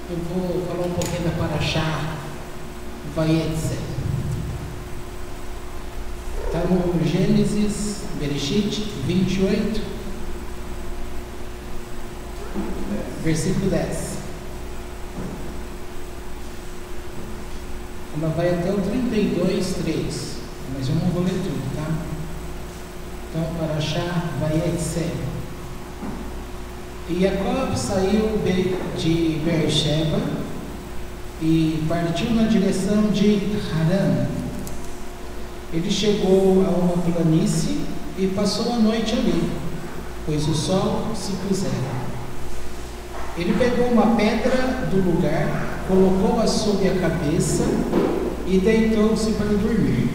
Eu vou falar um pouquinho da Parashá Vayetze. Está no Gênesis, Bereshit 28, versículo 10. Ela vai até o 32, 3. Mas eu não vou ler tudo, tá? Então, Parashá Vayetze. E Jacob saiu de Beersheba e partiu na direção de Harã. Ele chegou a uma planície e passou a noite ali, pois o sol se pusera. Ele pegou uma pedra do lugar, colocou-a sob a cabeça e deitou-se para dormir.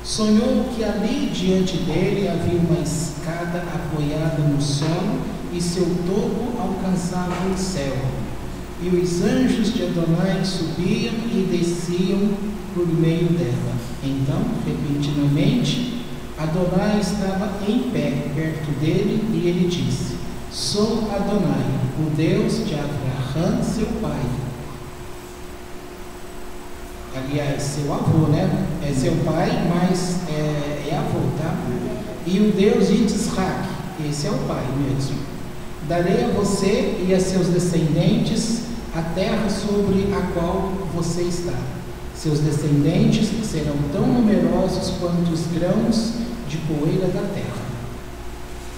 Sonhou que ali diante dele havia uma escada apoiada no solo e seu topo alcançava o céu. E os anjos de Adonai subiam e desciam por meio dela. Então, repentinamente, Adonai estava em pé perto dele e ele disse: Sou Adonai, o Deus de Abraão, seu pai. Aliás, seu avô, né? É seu pai, mas é avô, tá? E o Deus de Isaac, esse é o pai mesmo. Darei a você e a seus descendentes a terra sobre a qual você está. Seus descendentes serão tão numerosos quanto os grãos de poeira da terra.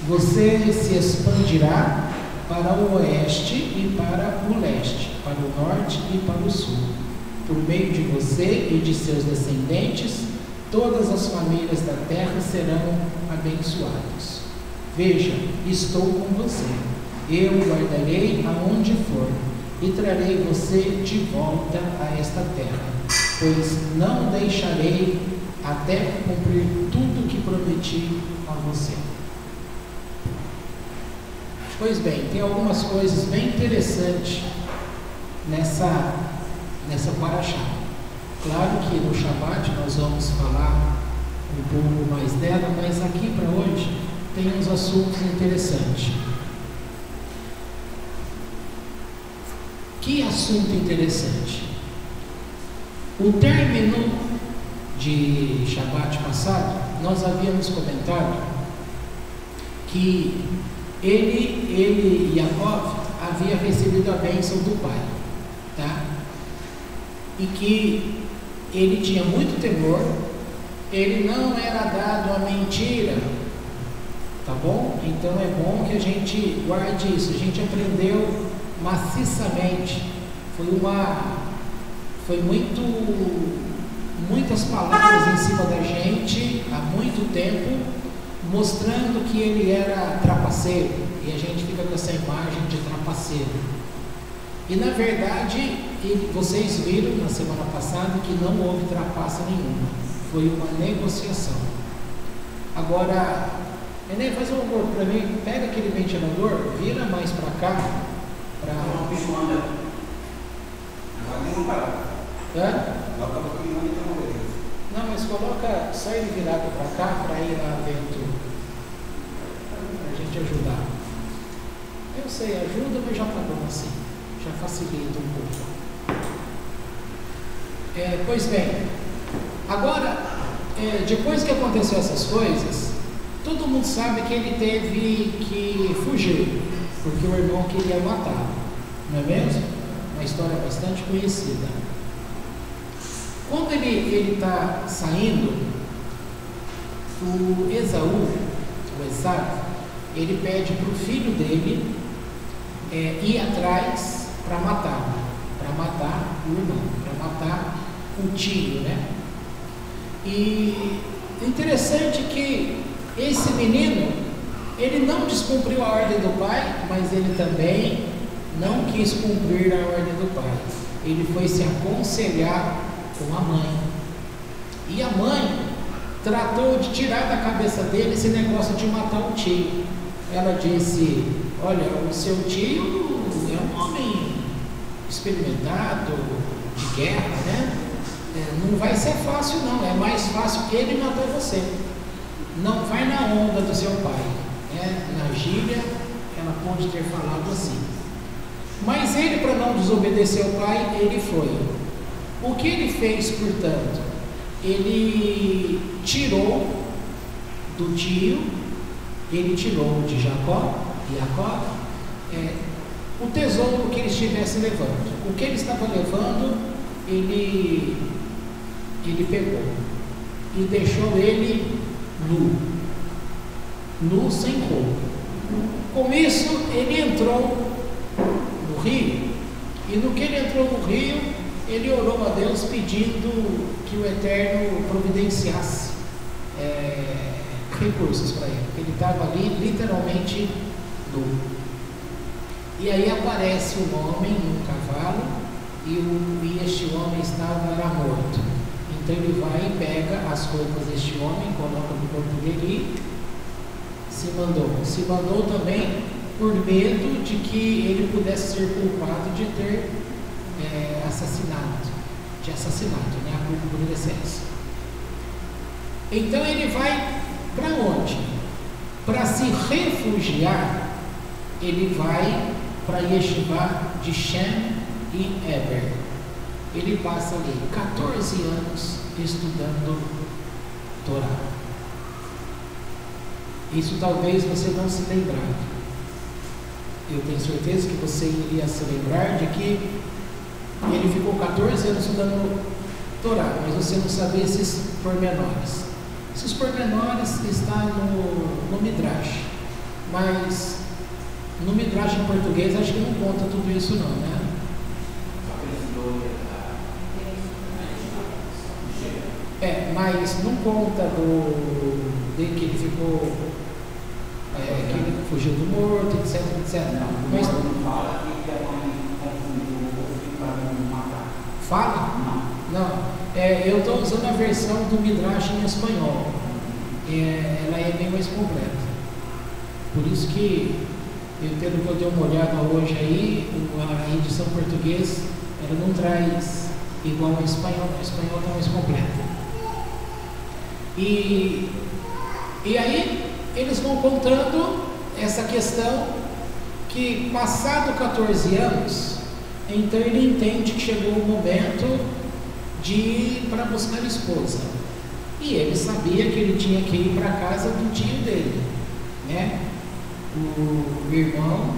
Você se expandirá para o oeste e para o leste, para o norte e para o sul. Por meio de você e de seus descendentes, todas as famílias da terra serão abençoadas. Veja, estou com você. Eu o guardarei aonde for e trarei você de volta a esta terra, pois não deixarei até cumprir tudo que prometi a você. Pois bem, tem algumas coisas bem interessantes nessa Parashá. Claro que no Shabbat nós vamos falar um pouco mais dela, mas aqui para hoje tem uns assuntos interessantes. Que assunto interessante. O término de Shabbat passado, nós havíamos comentado que ele Jacob, havia recebido a bênção do pai, tá? E que ele tinha muito temor, ele não era dado a mentira, tá bom? Então é bom que a gente guarde isso. A gente aprendeu maciçamente, foi muitas palavras em cima da gente há muito tempo, mostrando que ele era trapaceiro, e a gente fica com essa imagem de trapaceiro. E na verdade, vocês viram na semana passada que não houve trapaça nenhuma, foi uma negociação. Agora, Nenê, faz um favor para mim, pega aquele ventilador, vira mais para cá. Não, o bicho anda. Agora nem não parar. Coloca um pouquinho e então beleza. Não, mas coloca só ele virado para cá, para ir lá dentro, para a gente ajudar. Eu sei, ajuda, mas já tá bom assim, já facilita um pouco. Pois bem, agora, depois que aconteceu essas coisas, todo mundo sabe que ele teve que fugir, porque o irmão queria matá-lo, não é mesmo? Uma história bastante conhecida. Quando ele está saindo, o Esaú, ele pede para o filho dele ir atrás para matá-lo, para matar o irmão, para matar o tio, né? E interessante que esse menino, ele não descumpriu a ordem do pai, mas ele também não quis cumprir a ordem do pai. Ele foi se aconselhar com a mãe. E a mãe tratou de tirar da cabeça dele esse negócio de matar o tio. Ela disse: olha, o seu tio é um homem experimentado, de guerra, né? Não vai ser fácil não, é mais fácil que ele matar você. Não vai na onda do seu pai. Na gíria, ela pode ter falado assim. Mas ele, para não desobedecer ao pai, ele foi. O que ele fez, portanto? Ele tirou do tio, ele tirou de Jacó o tesouro que ele estivesse levando. O que ele estava levando, ele pegou e deixou ele nu, sem roupa. Com isso, ele entrou no rio, e no que ele entrou no rio, ele orou a Deus pedindo que o Eterno providenciasse recursos para ele, porque ele estava ali literalmente nu. E aí aparece um homem num cavalo, e este homem era morto. Então ele vai e pega as roupas deste homem, coloca no corpo dele e se mandou também por medo de que ele pudesse ser culpado de ter assassinato, né? A culpa por excesso. Então ele vai para onde? Para se refugiar, ele vai para Yeshivá de Shem e Eber. Ele passa ali 14 anos estudando Torá. Isso talvez você não se lembrava. Eu tenho certeza que você iria se lembrar de que ele ficou 14 anos estudando Torá, mas você não sabia esses pormenores. Esses pormenores estão no Midrash, mas no Midrash em português acho que não conta tudo isso não, né? Mas não conta de que ele ficou, que ele fugiu do morto, etc. Mas não fala que a mãe confundiu para não matar. Fala? Não. Eu estou usando a versão do Midrash em espanhol. Ela é bem mais completa. Por isso que, pelo que eu dei uma olhada hoje aí, a edição portuguesa, ela não traz igual ao espanhol. O espanhol está mais completo. E aí eles vão contando essa questão que, passado 14 anos, então ele entende que chegou o momento de ir para buscar esposa. E ele sabia que ele tinha que ir para a casa do tio dele, né? O irmão,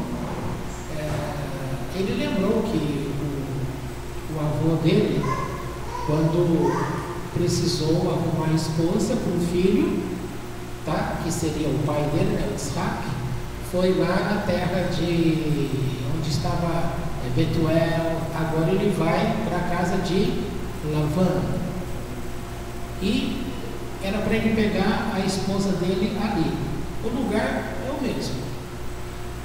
ele lembrou que o avô dele, quando precisou arrumar esposa para um filho, tá? Que seria o pai dele, né? O Isaac, foi lá na terra de onde estava Betuel. Agora ele vai para a casa de Lavã, e era para ele pegar a esposa dele ali. O lugar é o mesmo.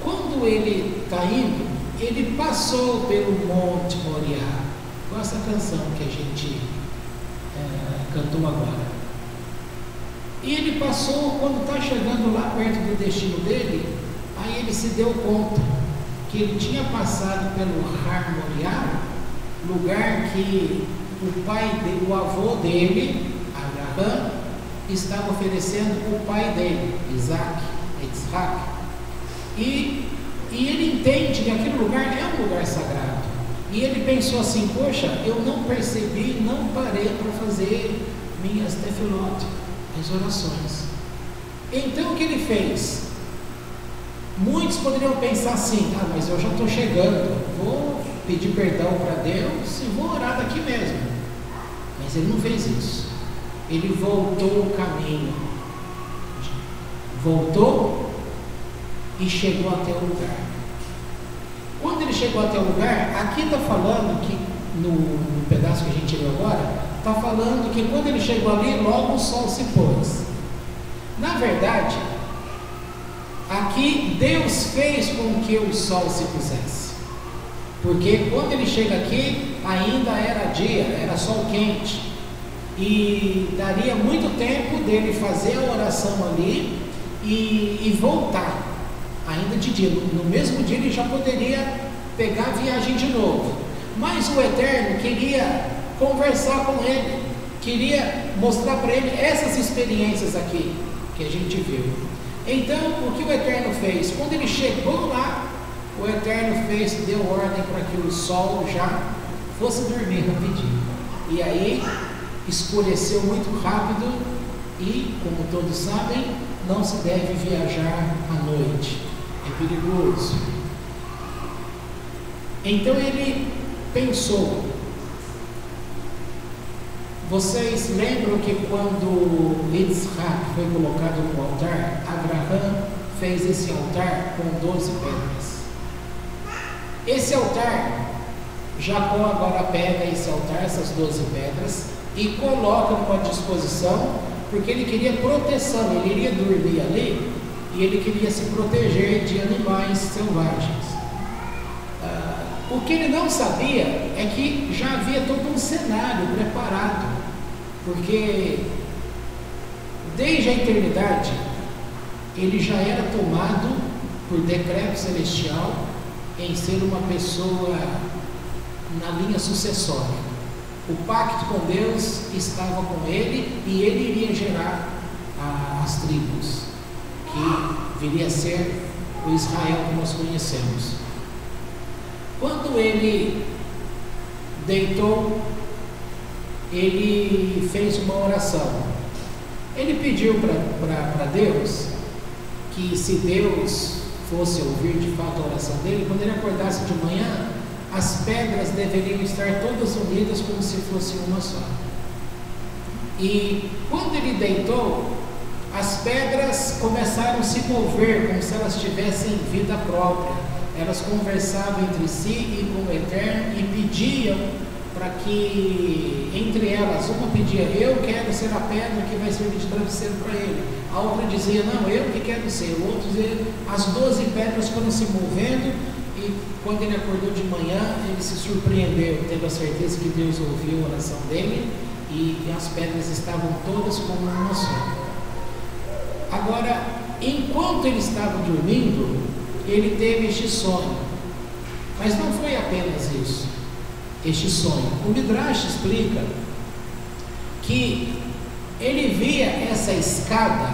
Quando ele está indo, ele passou pelo Monte Moriá, com essa canção que a gente cantou agora. E ele passou, quando está chegando lá perto do destino dele, aí ele se deu conta que ele tinha passado pelo Har Moriá, lugar que o avô dele, Abraham, estava oferecendo o pai dele, Isaac. E ele entende que aquele lugar é um lugar sagrado. E ele pensou assim: poxa, eu não percebi, não parei para fazer minhas tefilot, as orações. Então o que ele fez? Muitos poderiam pensar assim: mas eu já estou chegando, vou pedir perdão para Deus e vou orar daqui mesmo. Mas ele não fez isso. Ele voltou o caminho, voltou e chegou até o lugar. Quando ele chegou até o lugar, aqui está falando que, no pedaço que a gente leu agora, está falando que quando ele chegou ali, logo o sol se pôs. Na verdade, aqui Deus fez com que o sol se pusesse. porque quando ele chega aqui, ainda era dia, era sol quente, e daria muito tempo dele fazer a oração ali e voltar, ainda de dia. No mesmo dia ele já poderia pegar a viagem de novo, mas o Eterno queria conversar com ele, queria mostrar para ele essas experiências aqui que a gente viu. Então, o que o Eterno fez? Quando ele chegou lá, o Eterno deu ordem para que o sol já fosse dormir rapidinho. E aí, escureceu muito rápido e, como todos sabem, não se deve viajar à noite. É perigoso. Então ele pensou. Vocês lembram que quando Yitzhak foi colocado no altar, Abraão fez esse altar com 12 pedras. Esse altar, Jacó agora pega esse altar, essas 12 pedras, e coloca numa disposição, porque ele queria proteção, ele iria dormir ali, e ele queria se proteger de animais selvagens. O que ele não sabia é que já havia todo um cenário preparado, porque desde a eternidade ele já era tomado por decreto celestial em ser uma pessoa na linha sucessória. O pacto com Deus estava com ele e ele iria gerar as tribos, que viria a ser o Israel que nós conhecemos. Quando ele deitou, ele fez uma oração. Ele pediu para Deus que, se Deus fosse ouvir de fato a oração dele, quando ele acordasse de manhã, as pedras deveriam estar todas unidas como se fosse uma só. E quando ele deitou, as pedras começaram a se mover como se elas tivessem vida própria. Elas conversavam entre si e com o Eterno e pediam para que, entre elas, uma pedia: eu quero ser a pedra que vai servir de travesseiro para ele. A outra dizia: não, eu que quero ser. O outro dizia. As 12 pedras foram se movendo e, quando ele acordou de manhã, ele se surpreendeu, teve a certeza que Deus ouviu a oração dele e as pedras estavam todas como uma só. Agora, enquanto ele estava dormindo, ele teve este sonho, mas não foi apenas isso, este sonho. O Midrash explica que ele via essa escada,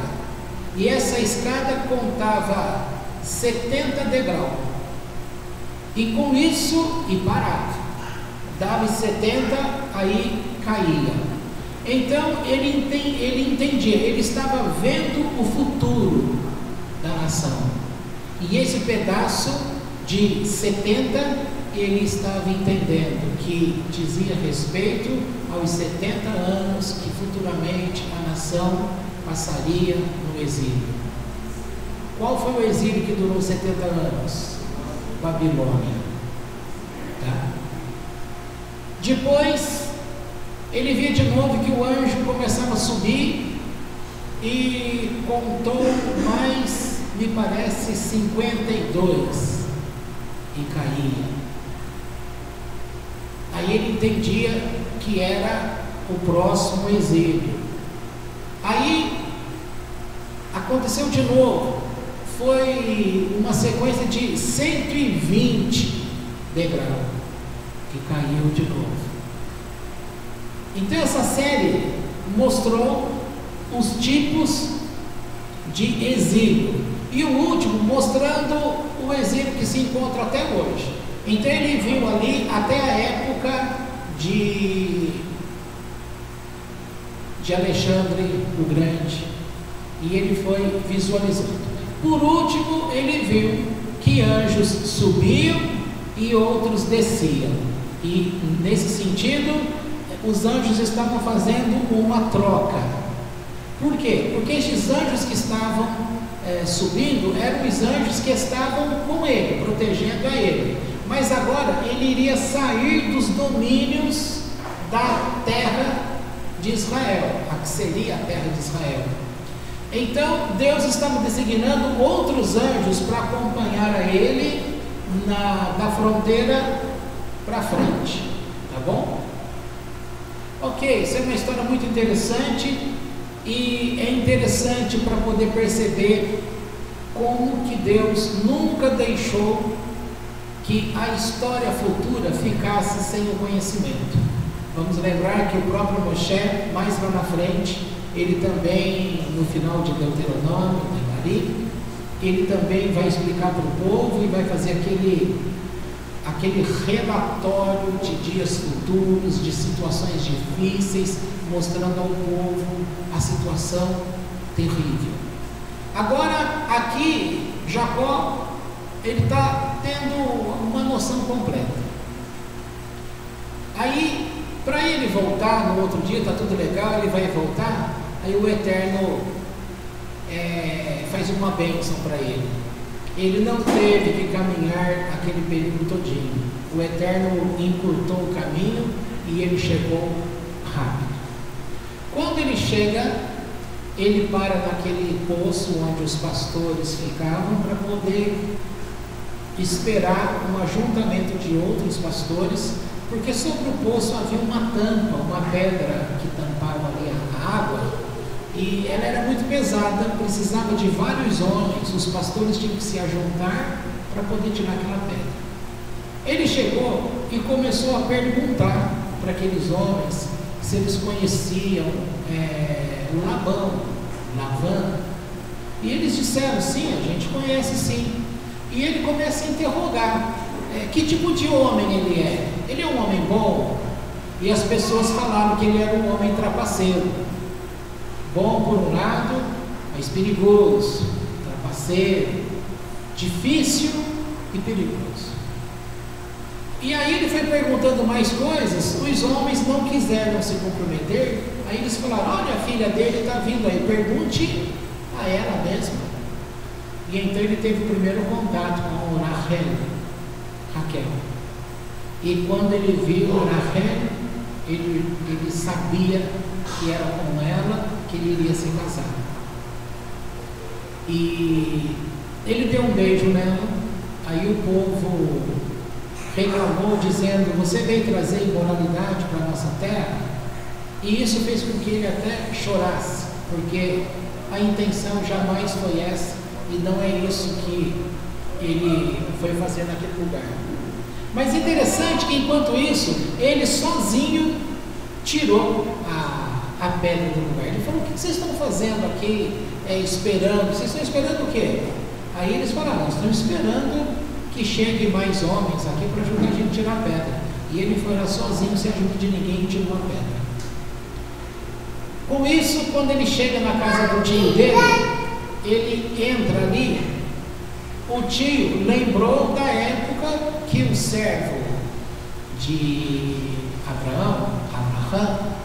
e essa escada contava 70 degraus, e com isso, e parava, dava 70, aí caía. Então ele entendia, ele estava vendo o futuro da nação. E esse pedaço de 70, ele estava entendendo que dizia respeito aos 70 anos que futuramente a nação passaria no exílio. Qual foi o exílio que durou 70 anos? Babilônia. Tá? Depois, ele via de novo que o anjo começava a subir e contou mais, me parece, 52 e caía. Aí ele entendia que era o próximo exílio. Aí aconteceu de novo, foi uma sequência de 120 degraus que caiu de novo. Então essa série mostrou os tipos de exílio. E o último mostrando o exílio que se encontra até hoje. Então ele viu ali até a época de Alexandre o Grande. E ele foi visualizando. Por último, ele viu que anjos subiam e outros desciam. E nesse sentido, os anjos estavam fazendo uma troca. Por quê? Porque estes anjos que estavam subindo eram os anjos que estavam com ele, protegendo a ele. Mas agora ele iria sair dos domínios da terra de Israel, a que seria a terra de Israel. Então Deus estava designando outros anjos para acompanhar a ele na fronteira para frente, tá bom? Ok, isso é uma história muito interessante e é interessante para poder perceber como que Deus nunca deixou que a história futura ficasse sem o conhecimento. Vamos lembrar que o próprio Moshe, mais lá na frente, ele também, no final de Deuteronômio, de ele também vai explicar para o povo e vai fazer aquele relatório de dias futuros, de situações difíceis, mostrando ao povo a situação terrível. Agora, aqui, Jacó, ele está tendo uma noção completa. Aí, para ele voltar no outro dia, está tudo legal, ele vai voltar, aí o Eterno faz uma bênção para ele. Ele não teve que caminhar aquele período todinho. O Eterno encurtou o caminho e ele chegou rápido. Quando ele chega, ele para naquele poço onde os pastores ficavam para poder esperar um ajuntamento de outros pastores, porque sobre o poço havia uma tampa, uma pedra que tampava ali a água, e ela era muito pesada, precisava de vários homens, os pastores tinham que se ajuntar para poder tirar aquela pedra. Ele chegou e começou a perguntar para aqueles homens se eles conheciam Labão, e eles disseram, sim, a gente conhece sim. E ele começa a interrogar, que tipo de homem ele é? Ele é um homem bom? E as pessoas falaram que ele era um homem trapaceiro. Bom por um lado, mas perigoso, trapaceiro, difícil e perigoso. E aí ele foi perguntando mais coisas, os homens não quiseram se comprometer, aí eles falaram, olha, a filha dele está vindo aí, pergunte a ela mesma. E então ele teve o primeiro contato com Raquel. E quando ele viu Raquel, ele sabia que era com ela que ele iria se casar. E ele deu um beijo nela, aí o povo reclamou dizendo, você veio trazer imoralidade para a nossa terra? E isso fez com que ele até chorasse, porque a intenção jamais foi essa, e não é isso que ele foi fazer naquele lugar. Mas interessante que enquanto isso, ele sozinho tirou a pedra do lugar. Ele falou, o que vocês estão fazendo aqui, esperando? Vocês estão esperando o quê? Aí eles falaram, nós estamos esperando que chegue mais homens aqui para ajudar a gente a tirar a pedra. E ele foi lá sozinho, sem ajuda de ninguém, e tirou a pedra. Com isso, quando ele chega na casa do tio dele, ele entra ali, o tio lembrou da época que o servo de Abraão,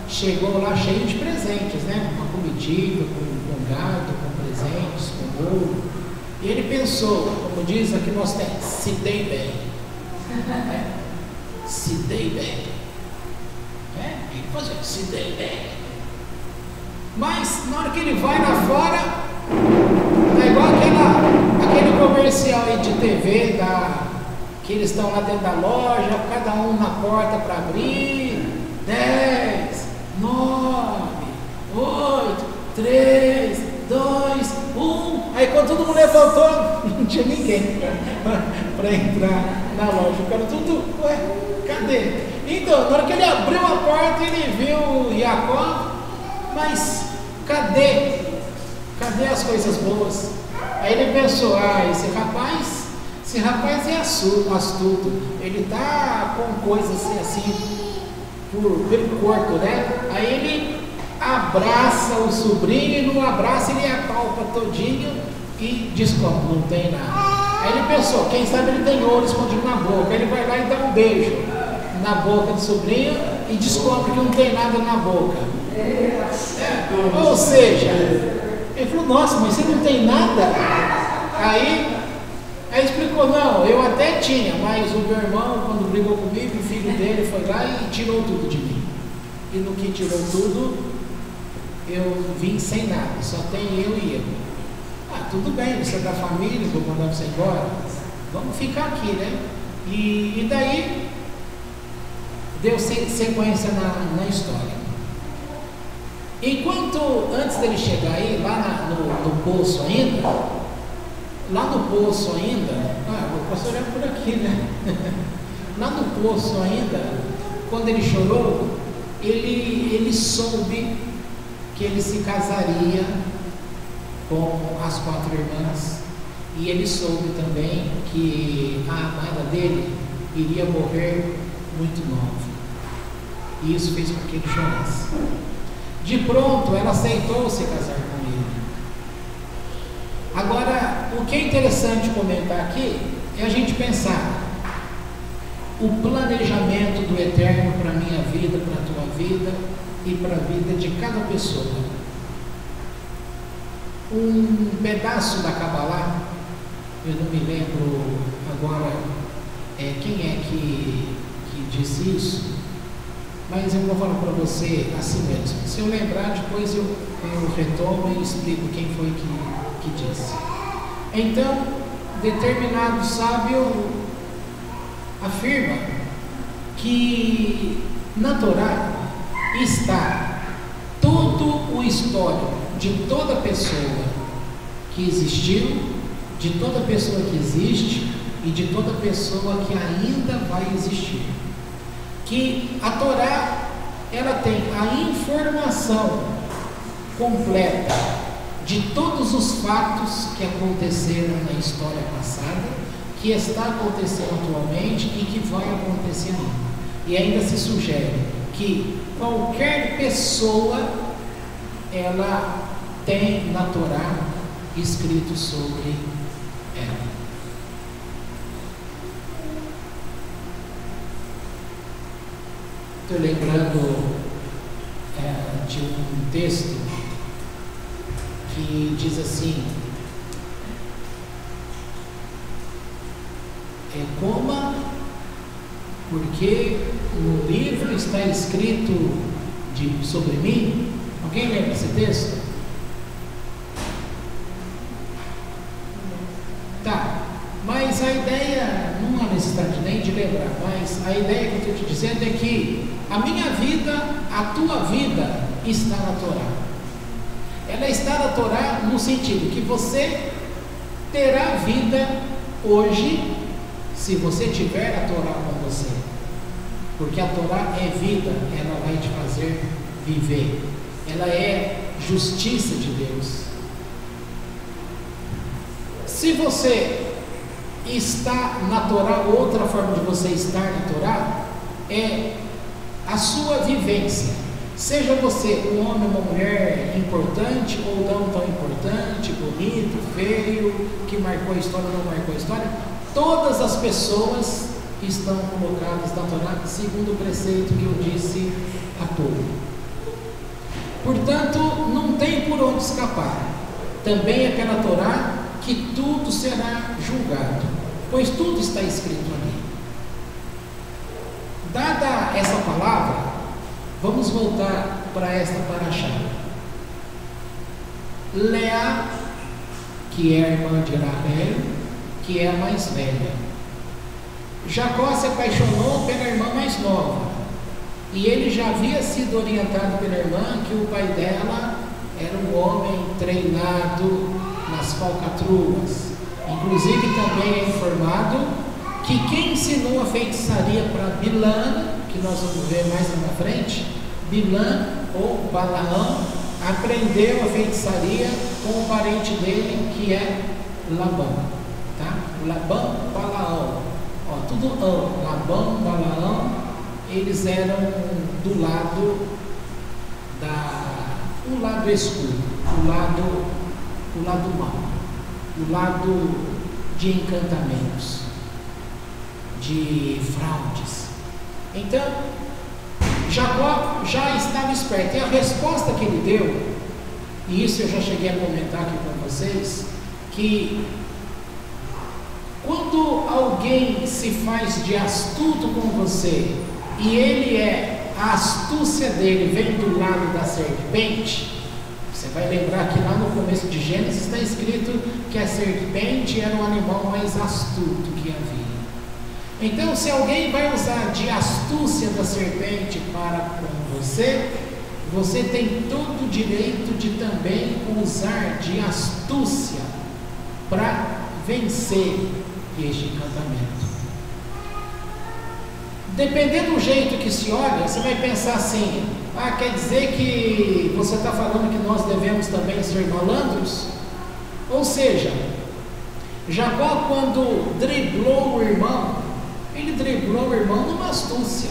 chegou lá cheio de presentes, né? Com uma comitiva, com gado, com presentes, com ouro. E ele pensou, como diz aqui nós temos, se dei bem. Se dei bem. Ele fazia, se dei bem. Mas na hora que ele vai lá fora, é igual aquele comercial aí de TV que eles estão lá dentro da loja, cada um na porta para abrir, 10, 9, 8, 3, 2, 1. Aí quando todo mundo levantou, não tinha ninguém para entrar na loja. O cara tudo, cadê? Então, na hora que ele abriu a porta, ele viu Jacó, mas cadê as coisas boas? Aí ele pensou, esse rapaz é astuto, ele está com coisas assim pelo corpo, né? Aí ele abraça o sobrinho, e no abraço ele apalpa todinho e descobre, não tem nada. Aí ele pensou, quem sabe ele tem ouro escondido na boca. Aí ele vai lá e dá um beijo na boca do sobrinho e descobre que não tem nada na boca. Ou seja, ele falou, nossa, mas você não tem nada? Aí explicou, não, eu até tinha, mas o meu irmão, quando brigou comigo, o filho dele foi lá e tirou tudo de mim. E no que tirou tudo, eu vim sem nada, só tem eu e ele. Tudo bem, você é da família, vou mandar você embora, vamos ficar aqui, né? E daí deu sequência na história. Enquanto, antes dele chegar aí, lá no poço ainda, o pastor é por aqui, né? Lá no poço ainda, quando ele chorou, ele soube que ele se casaria com as 4 irmãs, e ele soube também que a amada dele iria morrer muito nova, e isso fez com que ele chorasse. De pronto, ela aceitou se casar com ele. Agora, o que é interessante comentar aqui é a gente pensar o planejamento do Eterno para a minha vida, para a tua vida e para a vida de cada pessoa. Um pedaço da Kabbalah, eu não me lembro agora quem é que disse isso, mas eu vou falar para você assim mesmo. Se eu lembrar, depois eu retomo e explico quem foi que disse. Então, determinado sábio afirma que na Torá está todo o histórico de toda pessoa que existiu, de toda pessoa que existe e de toda pessoa que ainda vai existir. Que a Torá, ela tem a informação completa de todos os fatos que aconteceram na história passada, que está acontecendo atualmente e que vai acontecer ainda. E ainda se sugere que qualquer pessoa, ela tem na Torá escrito sobre ela. Estou lembrando de um texto que diz assim: coma, porque no livro está escrito sobre mim. Alguém lembra esse texto? Tá, mas a ideia, não há necessidade nem de lembrar, mas a ideia que eu estou te dizendo é que a minha vida, a tua vida está na Torá. Ela está na Torá no sentido que você terá vida hoje se você tiver a Torá com você, porque a Torá é vida, ela vai te fazer viver, ela é justiça de Deus. Se você está na Torá, outra forma de você estar na Torá é a sua vivência, seja você um homem ou uma mulher importante ou não tão importante, bonito, feio, que marcou a história ou não marcou a história, todas as pessoas estão colocadas na Torá segundo o preceito que eu disse há pouco. Portanto, não tem por onde escapar. Também é pela Torá que tudo será julgado, pois tudo está escrito ali. Dada essa palavra, vamos voltar para esta paraxá. Leá, que é a irmã de Raquel, que é a mais velha. Jacó se apaixonou pela irmã mais nova, e ele já havia sido orientado pela irmã que o pai dela era um homem treinado nas falcatruas. Inclusive também é informado que quem ensinou a feitiçaria para Bilã, que nós vamos ver mais lá na frente, Bilã ou Balaão, aprendeu a feitiçaria com o parente dele, que é Labão, tá? Labão, Balaão, tudo Labão, Balaão, eles eram do lado o lado escuro, o lado mau, o lado de encantamentos, de fraudes. Então, Jacó já estava esperto, e a resposta que ele deu, e isso eu já cheguei a comentar aqui com vocês, que quando alguém se faz de astuto com você, e a astúcia dele vem do lado da serpente, você vai lembrar que lá no começo de Gênesis está escrito que a serpente era o animal mais astuto que havia. Então, se alguém vai usar de astúcia da serpente para com você, você tem todo o direito de também usar de astúcia para vencer este encantamento. Dependendo do jeito que se olha, você vai pensar assim: ah, quer dizer que você está falando que nós devemos também ser malandros? Ou seja, Jacó, quando driblou o irmão, ele driblou o irmão numa astúcia,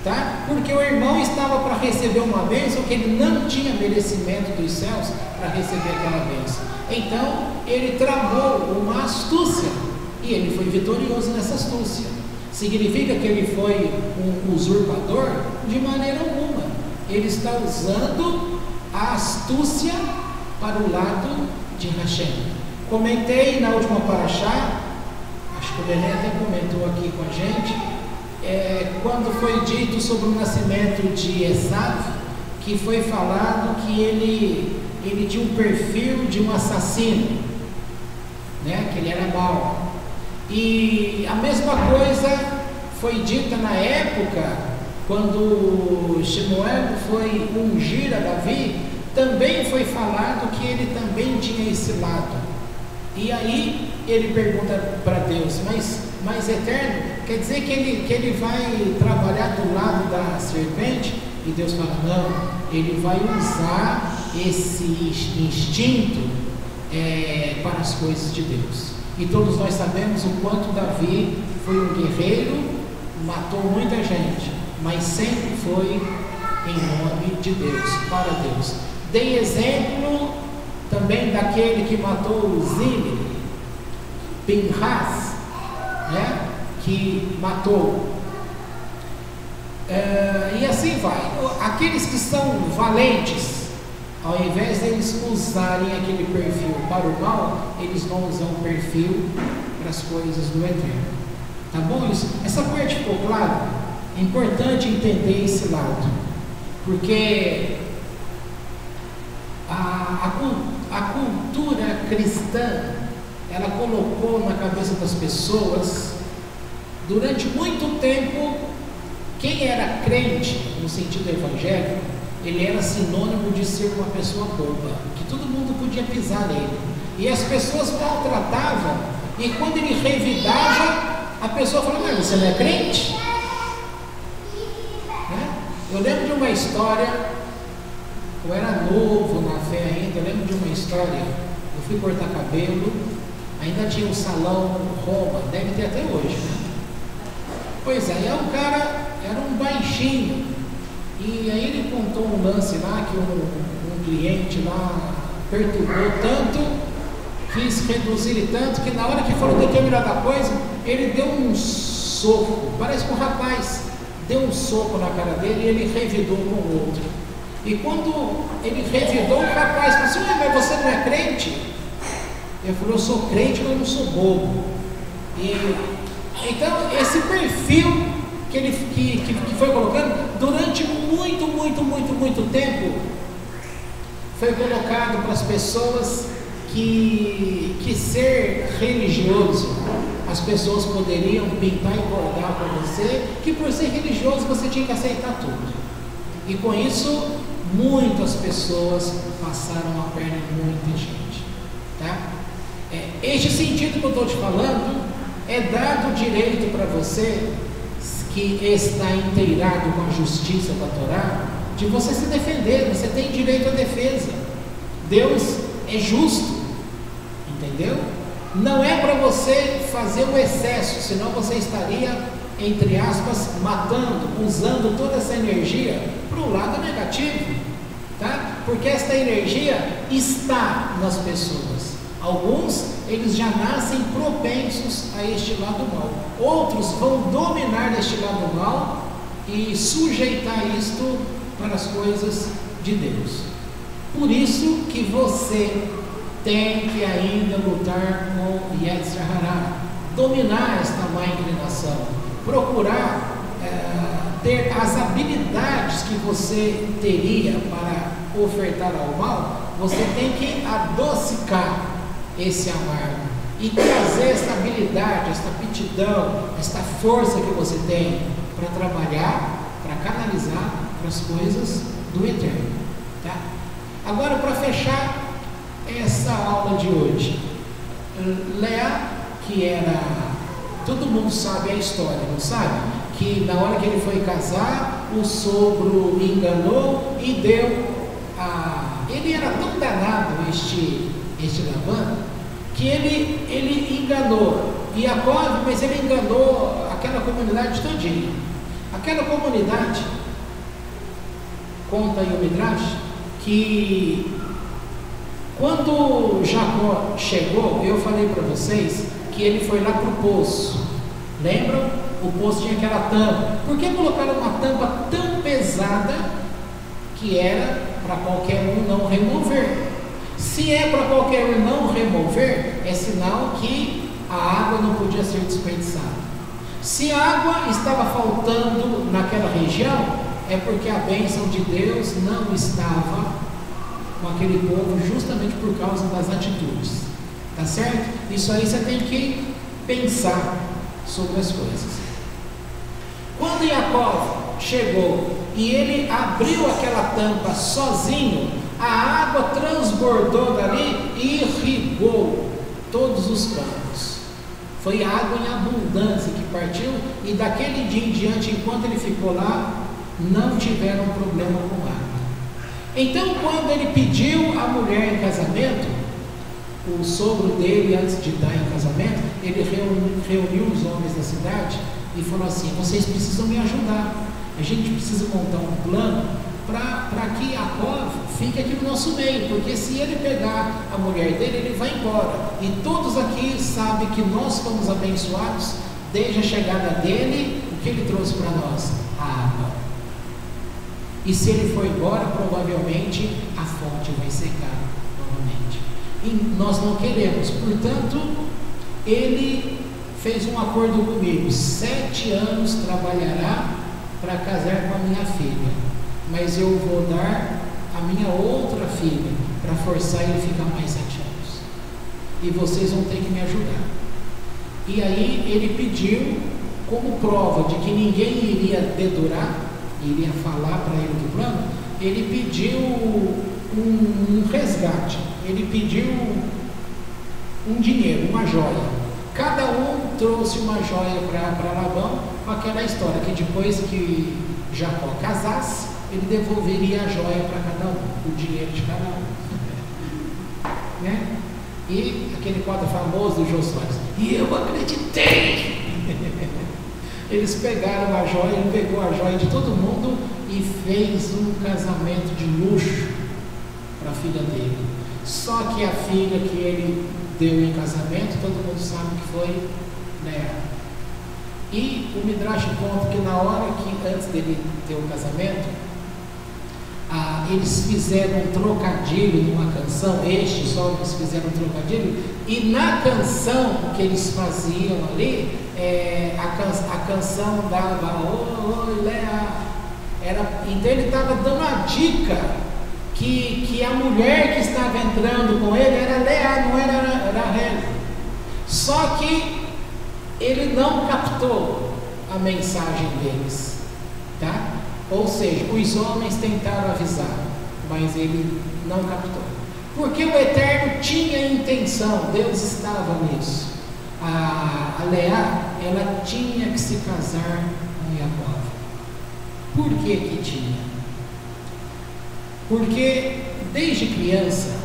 tá? Porque o irmão estava para receber uma bênção que ele não tinha merecimento dos céus para receber aquela bênção. Então ele tramou uma astúcia e ele foi vitorioso nessa astúcia. Significa que ele foi um usurpador? De maneira alguma. Ele está usando a astúcia para o lado de Hashem. Comentei na última paraxá, acho que o Belém até comentou aqui com a gente, quando foi dito sobre o nascimento de Esav, que foi falado que ele tinha um perfil de um assassino, né? Que ele era mau. E a mesma coisa foi dita na época, quando Shemuel foi ungir a Davi, também foi falado que ele também tinha esse lado. E aí ele pergunta para Deus, mas Eterno, quer dizer que ele vai trabalhar do lado da serpente? E Deus fala, não, ele vai usar esse instinto para as coisas de Deus. E todos nós sabemos o quanto Davi foi um guerreiro, matou muita gente, mas sempre foi em nome de Deus, para Deus. Dei exemplo também daquele que matou o Zimri, Pinhas, né? Que matou. E assim vai. Aqueles que são valentes, ao invés de eles usarem aquele perfil para o mal, eles não usam o perfil para as coisas do Eterno. Tá bom isso? Essa parte ficou clara? É importante entender esse lado, porque a cultura cristã, ela colocou na cabeça das pessoas, durante muito tempo, quem era crente, no sentido evangélico, ele era sinônimo de ser uma pessoa boba, que todo mundo podia pisar nele. E as pessoas maltratavam, e quando ele revidava, a pessoa falava, mas você não é crente? Né? Eu lembro de uma história, eu era novo na fé ainda, eu lembro de uma história, eu fui cortar cabelo, ainda tinha um salão Roma, deve ter até hoje, né? Pois é, aí o cara era um baixinho, e aí ele contou um lance lá que um cliente lá perturbou tanto, quis reduzir ele tanto, que na hora que falou determinada coisa, ele deu um soco, parece que um rapaz deu um soco na cara dele e ele revidou com o outro. E quando ele revidou, o rapaz falou assim, mas você não é crente? Ele falou, eu sou crente, mas eu não sou bobo. Então, esse perfil que foi colocando, durante muito tempo, foi colocado para as pessoas que ser religioso, as pessoas poderiam pintar e bordar para você, que por ser religioso você tinha que aceitar tudo. E com isso, muitas pessoas passaram a perna em muita gente. Tá? Este sentido que eu estou te falando, é dado o direito para você, que está inteirado com a justiça da Torá, de você se defender. Você tem direito à defesa. Deus é justo, entendeu? Não é para você fazer o excesso, senão você estaria, entre aspas, matando, usando toda essa energia para o lado negativo, tá? Porque esta energia está nas pessoas. Alguns, eles já nascem propensos a este lado mal. Outros vão dominar deste lado mal e sujeitar isto para as coisas de Deus. Por isso que você tem que ainda lutar com Yetzer Hará, dominar esta má inclinação, procurar ter as habilidades que você teria para ofertar ao mal. Você tem que adocicar esse amargo, e trazer esta habilidade, esta aptidão, esta força que você tem para trabalhar, para canalizar para as coisas do eterno. Tá? Agora, para fechar essa aula de hoje, Leá, que era, todo mundo sabe a história, não sabe? Que na hora que ele foi casar, o sogro enganou e deu a... Ele era tão danado, este Labã, que ele enganou Jacó, mas ele enganou aquela comunidade todinha. Aquela comunidade, conta aí o Midrash, que quando Jacó chegou, eu falei para vocês que ele foi lá para o poço. Lembram? O poço tinha aquela tampa. Por que colocaram uma tampa tão pesada que era para qualquer um não remover? Se é para qualquer um não remover, é sinal que a água não podia ser desperdiçada. Se a água estava faltando naquela região, é porque a bênção de Deus não estava com aquele povo, justamente por causa das atitudes. Tá certo? Isso aí você tem que pensar sobre as coisas. Quando Jacó chegou e ele abriu aquela tampa sozinho, a água transbordou dali e irrigou todos os campos. Foi água em abundância que partiu, e daquele dia em diante, enquanto ele ficou lá, não tiveram problema com água. Então, quando ele pediu a mulher em casamento, o sogro dele, antes de dar em casamento, ele reuniu os homens da cidade e falou assim: vocês precisam me ajudar, a gente precisa montar um plano para que Jacó fique aqui no nosso meio, porque se ele pegar a mulher dele, ele vai embora, e todos aqui sabem que nós fomos abençoados desde a chegada dele. O que ele trouxe para nós? A água. E se ele for embora, provavelmente a fonte vai secar novamente, e nós não queremos. Portanto, ele fez um acordo comigo: 7 anos trabalhará para casar com a minha filha, mas eu vou dar a minha outra filha para forçar ele a ficar mais 7 anos, e vocês vão ter que me ajudar. E aí ele pediu, como prova de que ninguém iria dedurar, iria falar para ele do plano, ele pediu um resgate, ele pediu um dinheiro, uma joia. Cada um trouxe uma joia para Labão, com aquela história que depois que Jacó casasse, ele devolveria a joia para cada um, o dinheiro de cada um. Né? E aquele quadro famoso do Jô Soares: e eu acreditei! Eles pegaram a joia, ele pegou a joia de todo mundo e fez um casamento de luxo para a filha dele. Só que a filha que ele deu em casamento, todo mundo sabe que foi Leá. E o Midrash conta que na hora que, antes dele ter o casamento, eles fizeram um trocadilho numa canção, estes homens fizeram um trocadilho, e na canção que eles faziam ali, a canção dava oi Leá. Então ele estava dando a dica que a mulher que estava entrando com ele era Leá, não era Rahel. Só que ele não captou a mensagem deles, tá? Ou seja, os homens tentaram avisar, mas ele não captou, porque o Eterno tinha intenção, Deus estava nisso. A Leá, ela tinha que se casar com Jacó. Por que tinha? Porque desde criança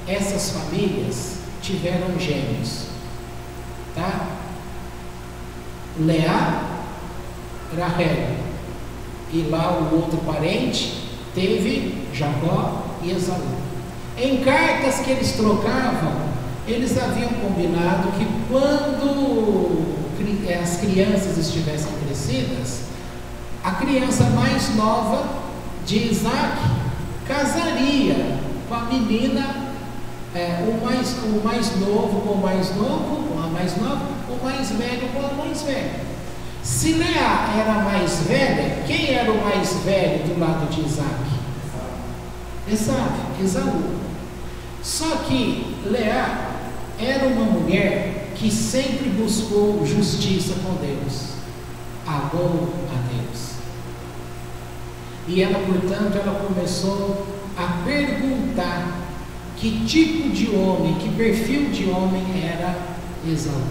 essas famílias tiveram gêmeos, tá? Leá, Rahel, e lá o outro parente teve Jacó e Esaú. Em cartas que eles trocavam, eles haviam combinado que quando as crianças estivessem crescidas, a criança mais nova de Isaac casaria com a menina, o mais novo com o mais novo, com a mais nova, o mais velho com a mais velha. Se Leá era a mais velha, quem era o mais velho do lado de Isaac? Esaú. Só que Leá era uma mulher que sempre buscou justiça com Deus, amou a Deus. E ela, portanto, ela começou a perguntar que tipo de homem, que perfil de homem era Esaú.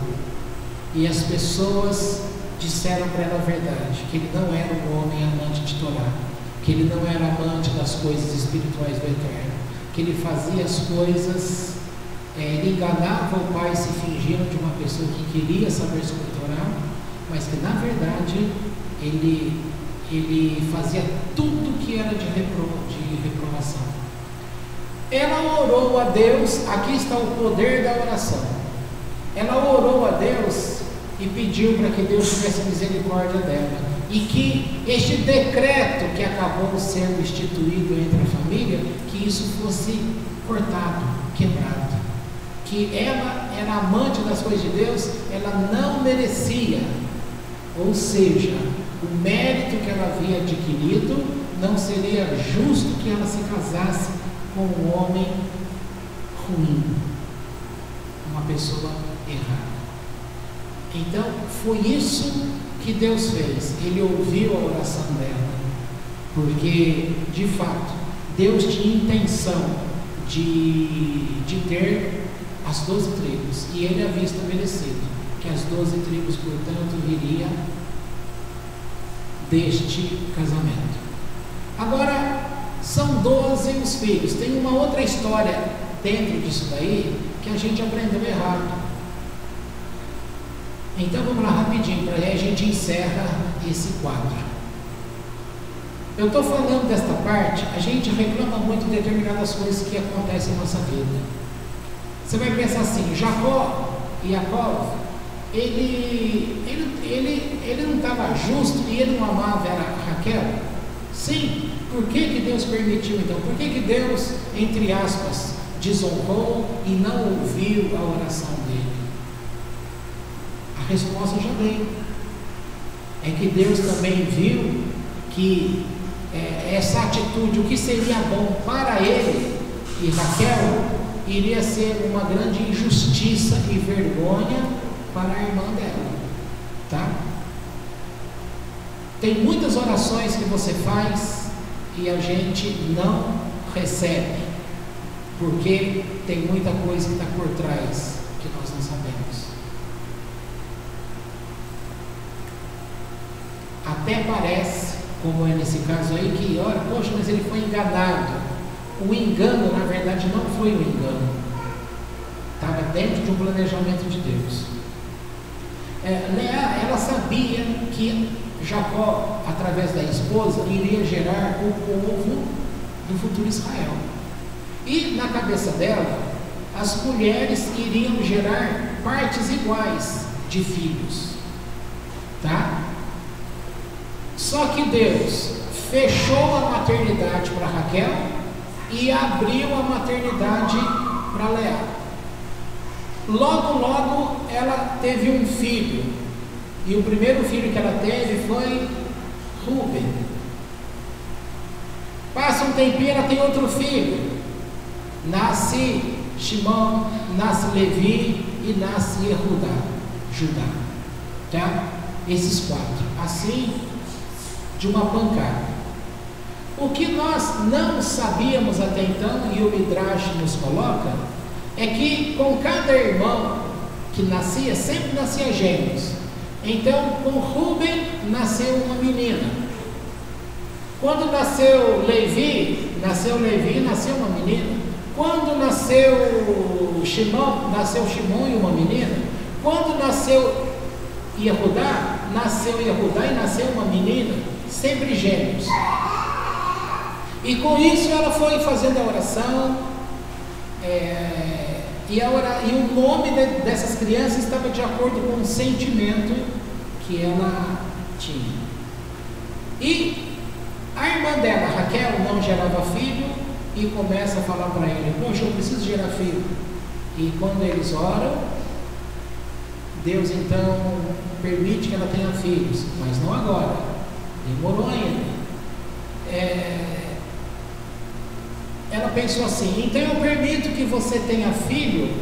E as pessoas disseram para ela a verdade, que ele não era um homem amante de Torá, que ele não era amante das coisas espirituais do Eterno, que ele fazia as coisas, ele enganava o pai se fingindo de uma pessoa que queria saber sobre Torá, mas que na verdade ele fazia tudo que era de reprovação. Ela orou a Deus, aqui está o poder da oração. Ela orou a Deus e pediu para que Deus tivesse misericórdia dela, e que este decreto que acabou sendo instituído entre a família, que isso fosse cortado, quebrado, que ela era amante das coisas de Deus, ela não merecia, ou seja, o mérito que ela havia adquirido, não seria justo que ela se casasse com um homem ruim, uma pessoa errada. Então foi isso que Deus fez. Ele ouviu a oração dela, porque de fato Deus tinha intenção de ter as 12 tribos, e ele havia estabelecido que as 12 tribos, portanto, viriam deste casamento. Agora, são 12 os filhos. Tem uma outra história dentro disso daí que a gente aprendeu errado. Então vamos lá rapidinho, para aí a gente encerra esse quadro. Eu estou falando desta parte, a gente reclama muito de determinadas coisas que acontecem em nossa vida. Você vai pensar assim, Jacó e Jacó, ele não estava justo e ele não amava a Raquel? Sim. Por que Deus permitiu então? Por que Deus, entre aspas, desonrou e não ouviu a oração dele? A resposta já veio. É que Deus também viu que essa atitude, o que seria bom para ele e Raquel, iria ser uma grande injustiça e vergonha para a irmã dela, tá? Tem muitas orações que você faz e a gente não recebe, porque tem muita coisa que está por trás que nós não sabemos. Até parece, como é nesse caso aí, que olha, poxa, mas ele foi enganado. O engano, na verdade, não foi um engano, estava dentro de um planejamento de Deus. Leá, ela sabia que Jacó, através da esposa, iria gerar o povo do futuro Israel. E na cabeça dela, as mulheres iriam gerar partes iguais de filhos, tá? Só que Deus fechou a maternidade para Raquel e abriu a maternidade para Leá. Logo ela teve um filho, e o primeiro filho que ela teve foi Rúben. Passa um tempinho, ela tem outro filho, nasce Shimon, nasce Levi e nasce Judá, tá? Esses 4, assim, de uma pancada. O que nós não sabíamos até então, e o Midrash nos coloca, é que com cada irmão que nascia, sempre nascia gêmeos. Então, com Rúben nasceu uma menina. Quando nasceu Levi, nasceu uma menina. Quando nasceu Shimon e uma menina. Quando nasceu Yehudá, e nasceu uma menina, sempre gêmeos. E com isso ela foi fazendo a oração, e o nome dessas crianças estava de acordo com o sentimento que ela tinha. E a irmã dela, Raquel, não gerava filho e começa a falar para ele: poxa, eu preciso gerar filho. E quando eles oram, Deus então permite que ela tenha filhos, mas não agora, demorou ainda. Ela pensou assim: então eu permito que você tenha filho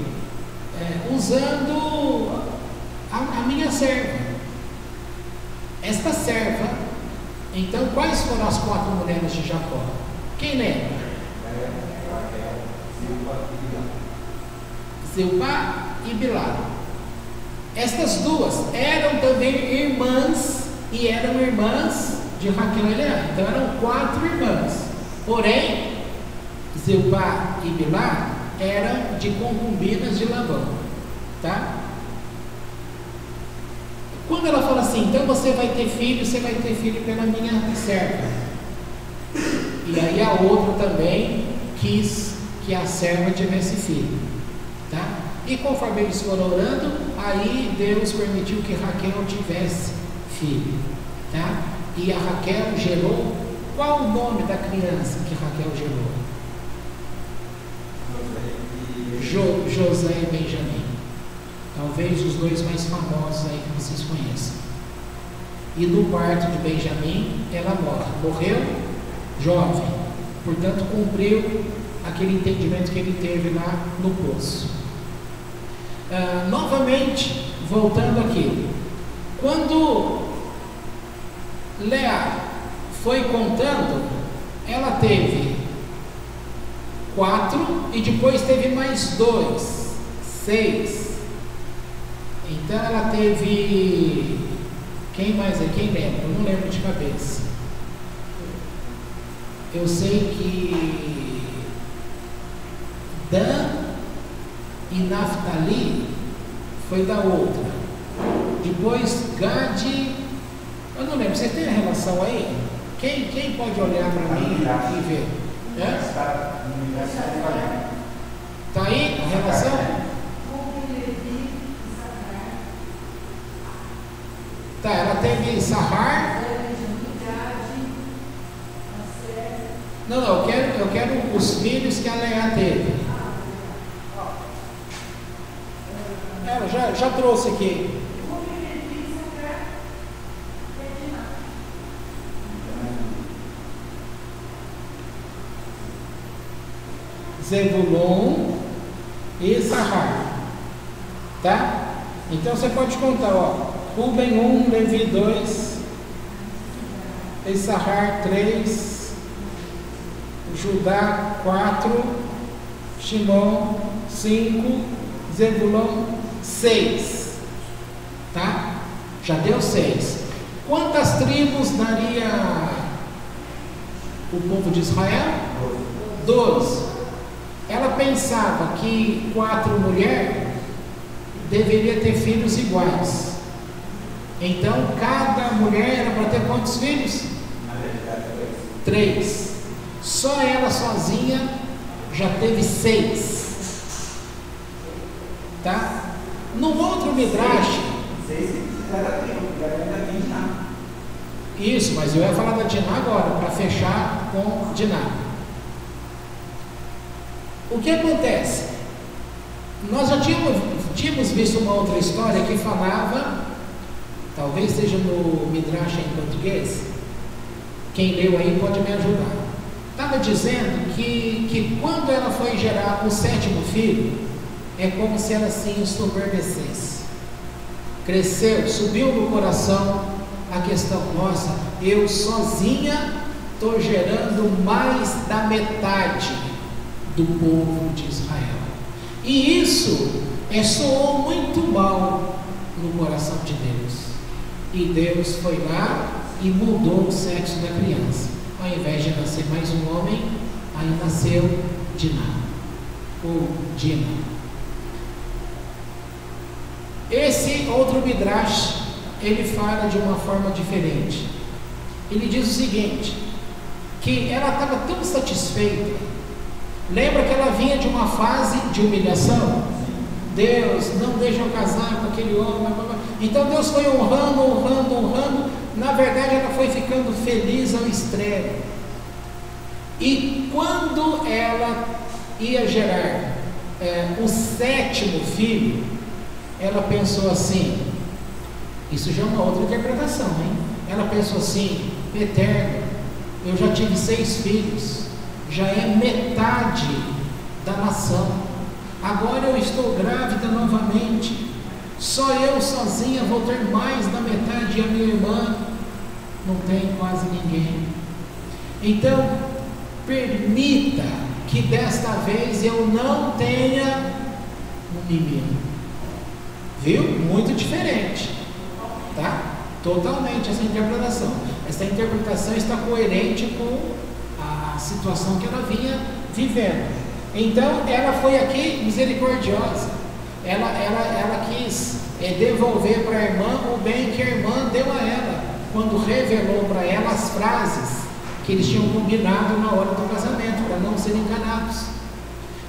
usando a minha serva. Esta serva, então quais foram as 4 mulheres de Jacó? Quem lembra? Zilpá e Bilá. Estas duas eram também irmãs, e eram irmãs de Raquel e Leá. Então eram 4 irmãs. Porém, Zilpá e Bilá eram de concubinas de Labão. Tá? Quando ela fala assim, então você vai ter filho pela minha serva. E aí a outra também quis que a serva tivesse filho. Tá? E conforme eles foram orando, aí Deus permitiu que Raquel tivesse filho. Tá? E a Raquel gerou, qual o nome da criança que Raquel gerou? José e Benjamim. Talvez os 2 mais famosos aí que vocês conhecem. E no parto de Benjamim, ela morreu jovem. Portanto, cumpriu aquele entendimento que ele teve lá no poço. Novamente, voltando aqui. Quando Leá foi contando, ela teve 4 e depois teve mais 2, 6. Então ela teve, quem mais é? Quem lembra? Eu não lembro de cabeça. Eu sei que Dan e Naftali foi da outra. Depois Gade, eu não lembro, você tem a relação aí? Quem pode olhar para mim e ver? Está aí a relação? Tá, ela teve Sahar. Não, eu quero os filhos que a Leá teve. Já trouxe aqui. Zebulon e Sahar. Tá? Então você pode contar, ó. Ruben 1, Levi 2, Issachar 3, Judá 4, Shimon 5, Zebulon 6. Tá? Já deu 6. Quantas tribos daria o povo de Israel? 12. Ela pensava que 4 mulheres deveriam ter filhos iguais. Então, cada mulher era para ter quantos filhos? 3. Só ela sozinha já teve 6. Tá? No outro Midrash. 6 era Diná. Isso, mas eu ia falar da Diná agora, para fechar com Diná. O que acontece? Nós já tínhamos visto uma outra história que falava. Talvez seja no Midrash em português. Quem leu aí pode me ajudar. Estava dizendo que quando ela foi gerar o 7º filho, é como se ela se ensoberbecesse. Cresceu, subiu no coração a questão, nossa, eu sozinha estou gerando mais da metade do povo de Israel. E isso soou muito mal no coração de Deus. E Deus foi lá e mudou o sexo da criança. Ao invés de nascer mais um homem, aí nasceu Diná, ou Dina. Esse outro Midrash, ele fala de uma forma diferente. Ele diz o seguinte, que ela estava tão satisfeita. Lembra que ela vinha de uma fase de humilhação? Deus, não deixa eu casar com aquele homem. Então Deus foi honrando. Na verdade ela foi ficando feliz ao extremo. E quando ela ia gerar o 7º filho, ela pensou assim, isso já é uma outra interpretação, hein? Ela pensou assim, Eterno, eu já tive 6 filhos, já é metade da nação. Agora eu estou grávida novamente. Só eu sozinha vou ter mais da metade, e a minha irmã não tem quase ninguém. Então, permita que desta vez eu não tenha um menino. Viu? Muito diferente, tá? Totalmente essa interpretação. Essa interpretação está coerente com a situação que ela vinha vivendo. Então, ela foi aqui misericordiosa. Ela quis devolver para a irmã o bem que a irmã deu a ela, quando revelou para ela as frases que eles tinham combinado na hora do casamento, para não serem enganados.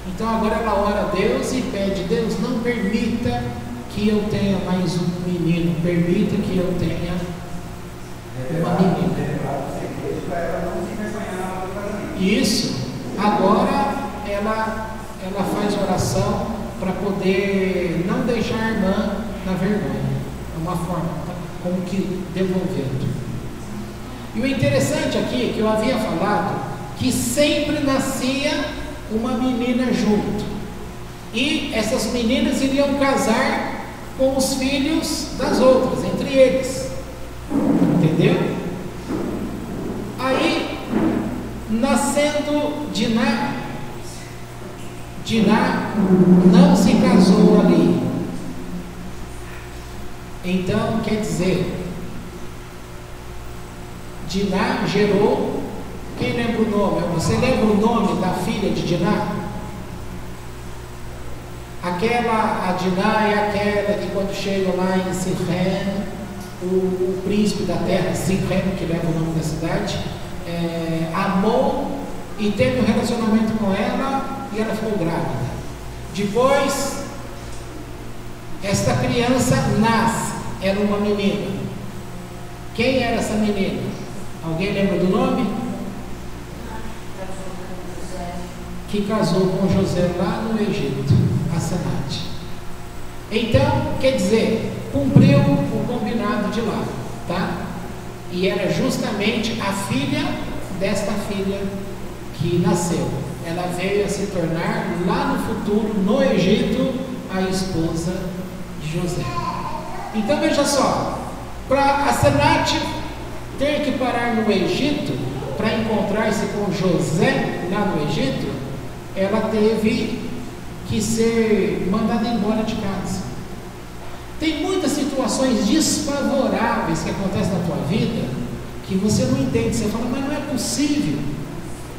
Então agora ela ora a Deus e pede: Deus, não permita que eu tenha mais um menino, permita que eu tenha uma menina. Isso. Agora ela faz oração para poder não deixar a irmã na vergonha. É uma forma, como que devolvendo. E o interessante aqui, que eu havia falado, que sempre nascia uma menina junto. E essas meninas iriam casar com os filhos das outras, entre eles. Entendeu? Aí, nascendo Diná não se casou ali. Então, quer dizer, Diná gerou, quem lembra o nome? Você lembra o nome da filha de Diná? A Diná é aquela que quando chega lá em Sichem, o príncipe da terra, Sichem, que leva o nome da cidade, amou e teve um relacionamento com ela, e ela ficou grávida. Depois, esta criança nasce, era uma menina. Quem era essa menina? Alguém lembra do nome? Que casou com José lá no Egito, Asenate. Então, quer dizer, cumpriu o combinado de lá, tá? E era justamente a filha desta filha que nasceu. Ela veio a se tornar, lá no futuro, no Egito, a esposa de José. Então veja só, para Asenate ter que parar no Egito, para encontrar-se com José lá no Egito, ela teve que ser mandada embora de casa. Tem muitas situações desfavoráveis que acontecem na tua vida, que você não entende, você fala, mas não é possível.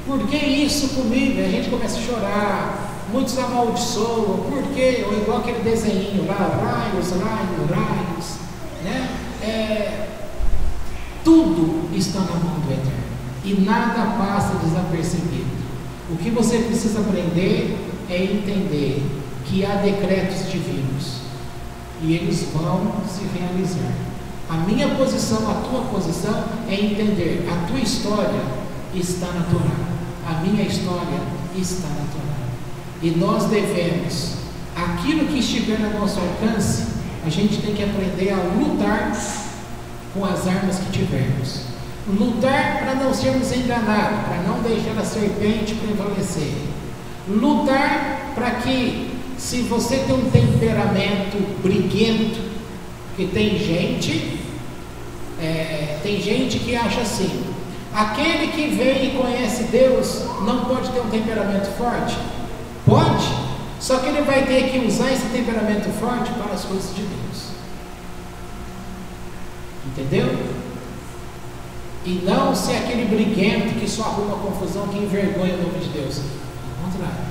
Por que isso comigo? A gente começa a chorar, muitos amaldiçoam, por quê? Ou igual aquele desenho lá, raios, né? Tudo está na mão do Eterno e nada passa desapercebido. O que você precisa aprender é entender que há decretos divinos e eles vão se realizar. A minha posição, a tua posição é entender: a tua história está na Torá. A minha história está na Torá. E nós devemos, aquilo que estiver no nosso alcance, a gente tem que aprender a lutar com as armas que tivermos. Lutar para não sermos enganados, para não deixar a serpente prevalecer. Lutar para que, se você tem um temperamento briguento, que tem gente que acha assim: aquele que vem e conhece Deus não pode ter um temperamento forte? Pode, só que ele vai ter que usar esse temperamento forte para as coisas de Deus. Entendeu? E não ser aquele briguento que só arruma confusão, que envergonha o nome de Deus. Ao contrário.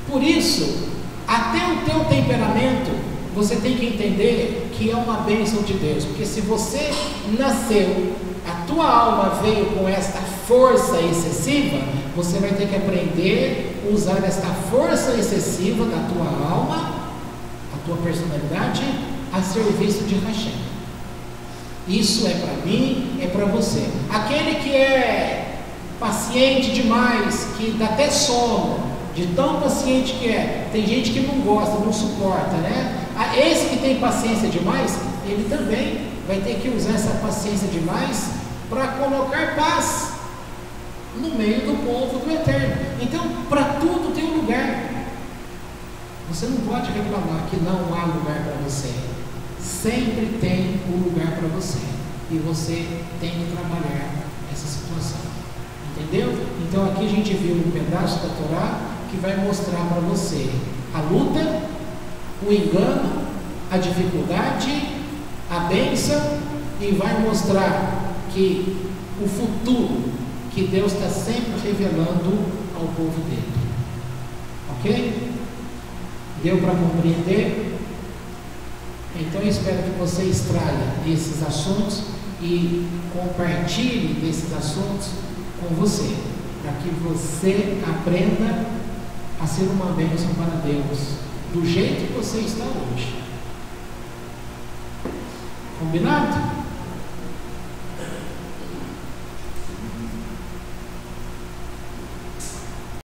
Por isso, até o teu temperamento, você tem que entender que é uma bênção de Deus. Porque se você nasceu, a tua alma veio com esta força excessiva, você vai ter que aprender a usar esta força excessiva da tua alma, a tua personalidade, a serviço de Hashem. Isso é para mim, é para você. Aquele que é paciente demais, que dá até sono, de tão paciente que é. Tem gente que não gosta, não suporta, né? Esse que tem paciência demais, ele também vai ter que usar essa paciência demais para colocar paz no meio do povo do Eterno. Então, para tudo tem um lugar. Você não pode reclamar que não há lugar para você. sempre tem um lugar para você. E você tem que trabalhar essa situação. Entendeu? Então aqui a gente viu um pedaço da Torá que vai mostrar para você a luta, o engano, a dificuldade, a bênção, e vai mostrar que o futuro que Deus está sempre revelando ao povo dele. Ok? Deu para compreender? Então eu espero que você extraia esses assuntos e compartilhe desses assuntos com você, para que você aprenda a ser uma bênção para Deus, do jeito que você está hoje. Combinado?